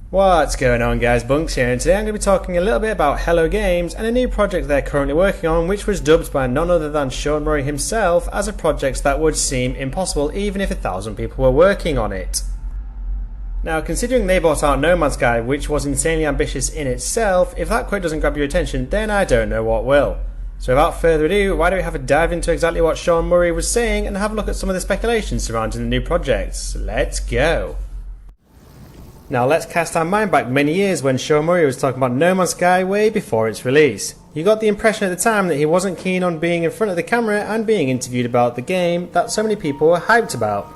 What's going on guys, Bunks here, and today I'm going to be talking a little bit about Hello Games and a new project they're currently working on, which was dubbed by none other than Sean Murray himself as a project that would seem impossible even if 1,000 people were working on it. Now, considering they brought out No Man's Sky, which was insanely ambitious in itself, if that quote doesn't grab your attention, then I don't know what will. So without further ado, why don't we have a dive into exactly what Sean Murray was saying and have a look at some of the speculation surrounding the new project. Let's go! Now let's cast our mind back many years when Sean Murray was talking about No Man's Sky way before its release. You got the impression at the time that he wasn't keen on being in front of the camera and being interviewed about the game that so many people were hyped about.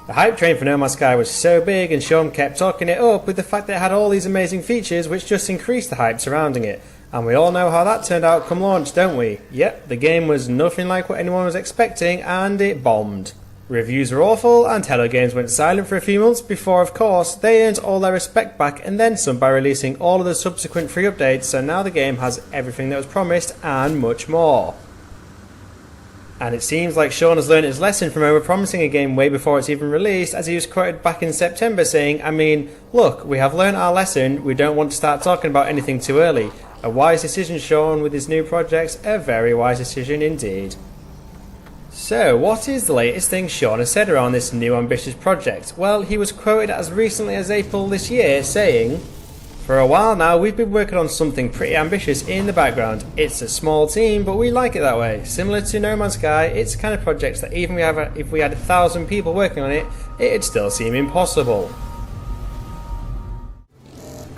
The hype train for No Man's Sky was so big, and Sean kept talking it up with the fact that it had all these amazing features which just increased the hype surrounding it. And we all know how that turned out come launch, don't we? Yep, the game was nothing like what anyone was expecting and it bombed. Reviews were awful and Hello Games went silent for a few months before, of course, they earned all their respect back and then some by releasing all of the subsequent free updates, so now the game has everything that was promised and much more. And it seems like Sean has learned his lesson from overpromising a game way before it's even released, as he was quoted back in September saying, look, we have learned our lesson, we don't want to start talking about anything too early. A wise decision, Sean, with his new projects, a very wise decision indeed. So, what is the latest thing Sean has said around this new ambitious project? Well, he was quoted as recently as April this year saying, "For a while now we've been working on something pretty ambitious in the background. It's a small team, but we like it that way. Similar to No Man's Sky, it's the kind of project that even if we had 1,000 people working on it, it'd still seem impossible."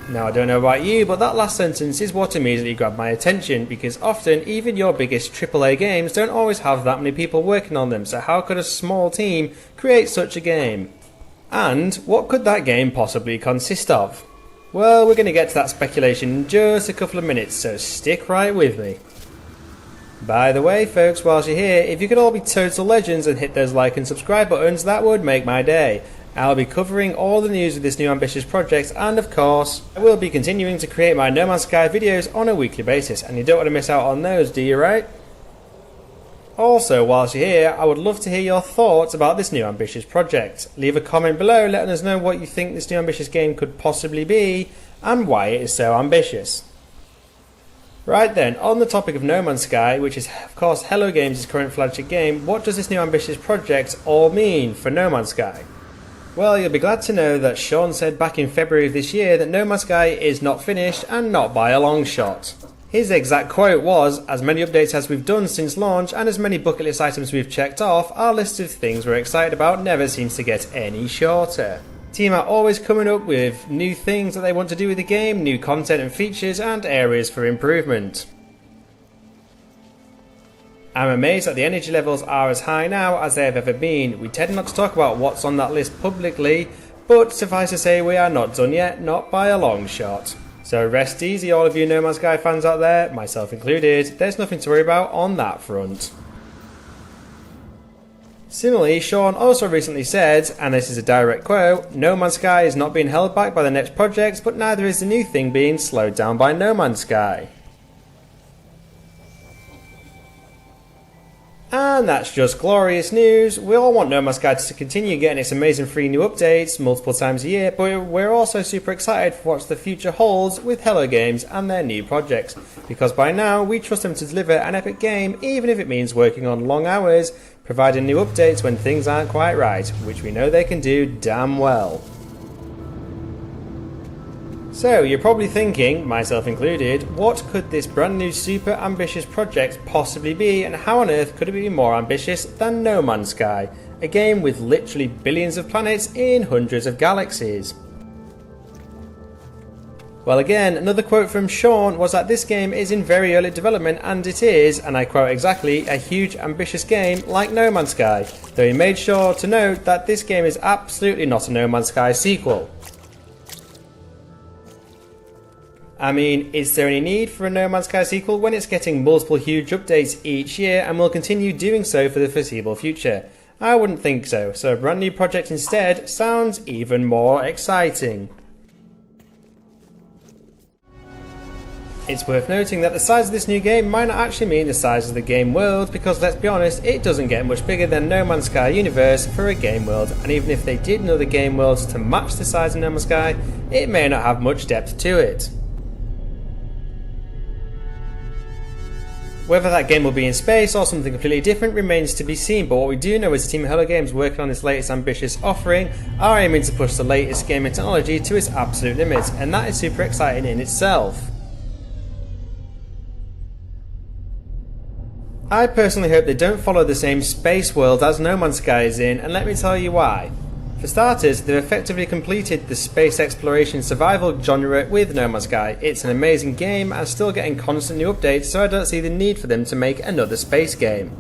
Now, I don't know about you, but that last sentence is what immediately grabbed my attention, because often even your biggest AAA games don't always have that many people working on them, so how could a small team create such a game? And what could that game possibly consist of? Well, we're going to get to that speculation in just a couple of minutes, so stick right with me. By the way, folks, whilst you're here, if you could all be total legends and hit those like and subscribe buttons, that would make my day. I'll be covering all the news of this new ambitious project, and of course, I will be continuing to create my No Man's Sky videos on a weekly basis, and you don't want to miss out on those, do you, right? Also, whilst you're here, I would love to hear your thoughts about this new ambitious project. Leave a comment below letting us know what you think this new ambitious game could possibly be, and why it is so ambitious. Right then, on the topic of No Man's Sky, which is of course Hello Games' current flagship game, what does this new ambitious project all mean for No Man's Sky? Well, you'll be glad to know that Sean said back in February of this year that No Man's Sky is not finished, and not by a long shot. His exact quote was, "As many updates as we've done since launch and as many bucket list items we've checked off, our list of things we're excited about never seems to get any shorter." Team are always coming up with new things that they want to do with the game, new content and features, and areas for improvement. I'm amazed that the energy levels are as high now as they have ever been. We tend not to talk about what's on that list publicly, but suffice to say we are not done yet, not by a long shot. So rest easy all of you No Man's Sky fans out there, myself included, there's nothing to worry about on that front. Similarly, Sean also recently said, and this is a direct quote, "No Man's Sky is not being held back by the next project, but neither is the new thing being slowed down by No Man's Sky." And that's just glorious news. We all want No Man's Sky to continue getting its amazing free new updates multiple times a year, but we're also super excited for what the future holds with Hello Games and their new projects, because by now we trust them to deliver an epic game, even if it means working on long hours, providing new updates when things aren't quite right, which we know they can do damn well. So, you're probably thinking, myself included, what could this brand new super ambitious project possibly be, and how on earth could it be more ambitious than No Man's Sky, a game with literally billions of planets in hundreds of galaxies? Well, again, another quote from Sean was that this game is in very early development, and it is, and I quote exactly, "a huge ambitious game like No Man's Sky," though he made sure to note that this game is absolutely not a No Man's Sky sequel. Is there any need for a No Man's Sky sequel when it's getting multiple huge updates each year and will continue doing so for the foreseeable future? I wouldn't think so, so a brand new project instead sounds even more exciting. It's worth noting that the size of this new game might not actually mean the size of the game world, because let's be honest, it doesn't get much bigger than No Man's Sky universe for a game world, and even if they did another game world to match the size of No Man's Sky, it may not have much depth to it. Whether that game will be in space or something completely different remains to be seen, but what we do know is the team at Hello Games working on this latest ambitious offering are aiming to push the latest gaming technology to its absolute limits, and that is super exciting in itself. I personally hope they don't follow the same space world as No Man's Sky is in, and let me tell you why. For starters, they've effectively completed the space exploration survival genre with No Man's Sky. It's an amazing game and still getting constant new updates, so I don't see the need for them to make another space game.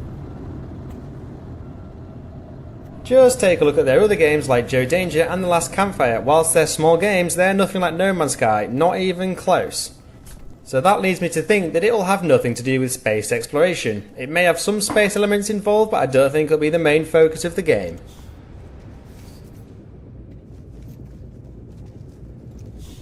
Just take a look at their other games like Joe Danger and The Last Campfire. Whilst they're small games, they're nothing like No Man's Sky, not even close. So that leads me to think that it will have nothing to do with space exploration. It may have some space elements involved, but I don't think it'll be the main focus of the game.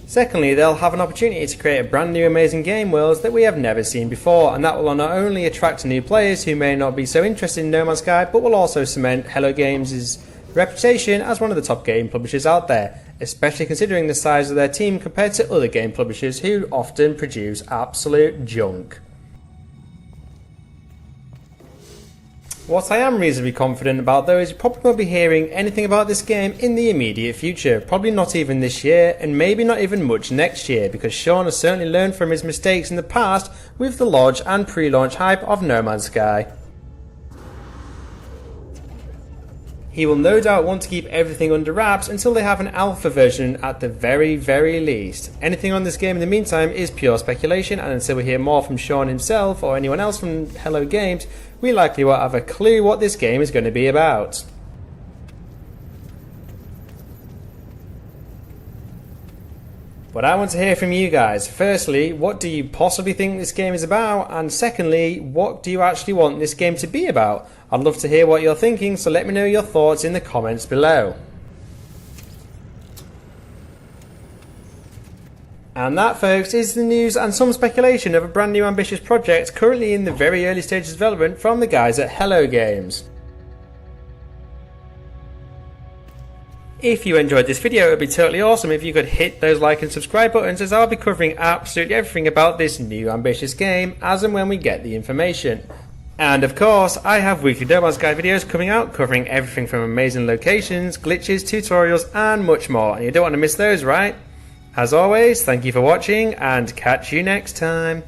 Secondly, they'll have an opportunity to create a brand new amazing game worlds that we have never seen before, and that will not only attract new players who may not be so interested in No Man's Sky, but will also cement Hello Games' reputation as one of the top game publishers out there, especially considering the size of their team compared to other game publishers who often produce absolute junk. What I am reasonably confident about though is you probably won't be hearing anything about this game in the immediate future, probably not even this year, and maybe not even much next year, because Sean has certainly learned from his mistakes in the past with the launch and pre-launch hype of No Man's Sky. He will no doubt want to keep everything under wraps until they have an alpha version at the very least. Anything on this game in the meantime is pure speculation, and until we hear more from Sean himself or anyone else from Hello Games, we likely won't have a clue what this game is going to be about. But I want to hear from you guys. Firstly, what do you possibly think this game is about? And secondly, what do you actually want this game to be about? I'd love to hear what you're thinking, so let me know your thoughts in the comments below. And that, folks, is the news and some speculation of a brand new ambitious project currently in the very early stages of development from the guys at Hello Games. If you enjoyed this video, it would be totally awesome if you could hit those like and subscribe buttons, as I'll be covering absolutely everything about this new ambitious game as and when we get the information. And of course, I have weekly No Man's Sky videos coming out covering everything from amazing locations, glitches, tutorials and much more, and you don't want to miss those, right? As always, thank you for watching and catch you next time.